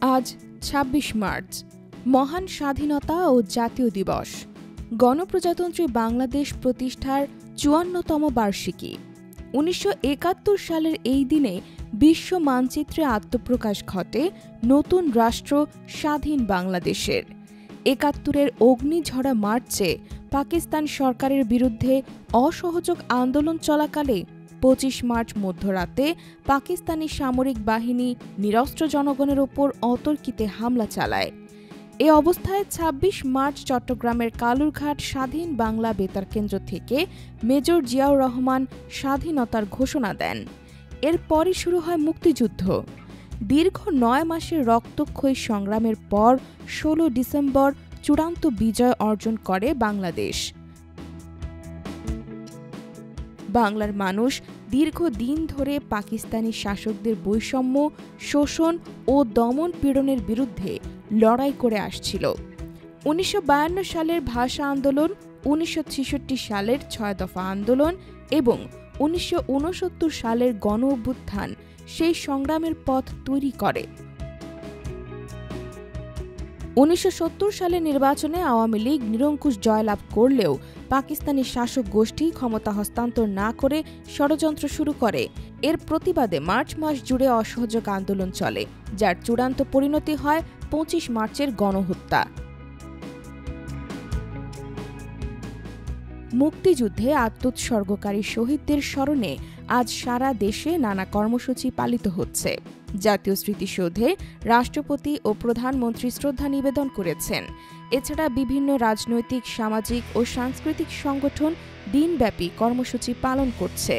আজ ২৬ মার্চ মহান স্বাধীনতা ও জাতীয় দিবস। গণপ্রজাতন্ত্রী বাংলাদেশ প্রতিষ্ঠার ৫৪তম বার্ষিকী। ১৯৭১ সালের এই দিনে বিশ্ব মানচিত্রে আত্মপ্রকাশ ঘটে নতুন রাষ্ট্র স্বাধীন বাংলাদেশের। ৭১-এর অগ্নিঝরা মার্চে পাকিস্তান সরকারের বিরুদ্ধে অসহযোগ আন্দোলন চলাকালে ২৫ মার্চ মধ্যরাতে পাকিস্তানি সামরিক বাহিনী নিরস্ত্র জনগণের ওপর অতর্কিতে হামলা চালায়। এ অবস্থায় ২৬ মার্চ চট্টগ্রামের কালুরঘাট স্বাধীন বাংলা বেতার কেন্দ্র থেকে মেজর জিয়াউর রহমান স্বাধীনতার ঘোষণা দেন। এরপরই শুরু হয় মুক্তিযুদ্ধ। দীর্ঘ ৯ মাসের রক্তক্ষয়ী সংগ্রামের পর ১৬ ডিসেম্বর চূড়ান্ত বিজয় অর্জন করে বাংলাদেশ। বাংলার মানুষ দীর্ঘদিন ধরে পাকিস্তানি শাসকদের বৈষম্য, শোষণ ও দমন পীড়নের বিরুদ্ধে লড়াই করে আসছিল। ১৯৫২ সালের ভাষা আন্দোলন, ১৯৬৬ সালের ৬ দফা আন্দোলন এবং ১৯৬৯ সালের গণ অভ্যুত্থান সেই সংগ্রামের পথ তৈরি করে। ১৯৭০ সালের নির্বাচনে আওয়ামী লীগ নিরঙ্কুশ জয়লাভ করলেও পাকিস্তানি শাসক গোষ্ঠী ক্ষমতা হস্তান্তর না করে ষড়যন্ত্র শুরু করে। এর প্রতিবাদে মার্চ মাস জুড়ে অসহযোগ আন্দোলন চলে, যার চূড়ান্ত পরিণতি হয় ২৫ মার্চের গণহত্যা। মুক্তিযুদ্ধে আত্মোৎসর্গকারী শহীদদের স্মরণে আজ সারা দেশে নানা কর্মসূচি পালিত হচ্ছে। জাতীয় স্মৃতিসৌধে রাষ্ট্রপতি ও প্রধানমন্ত্রী শ্রদ্ধা নিবেদন করেছেন। এছাড়া বিভিন্ন রাজনৈতিক, সামাজিক ও সাংস্কৃতিক সংগঠন দিনব্যাপী কর্মসূচি পালন করছে।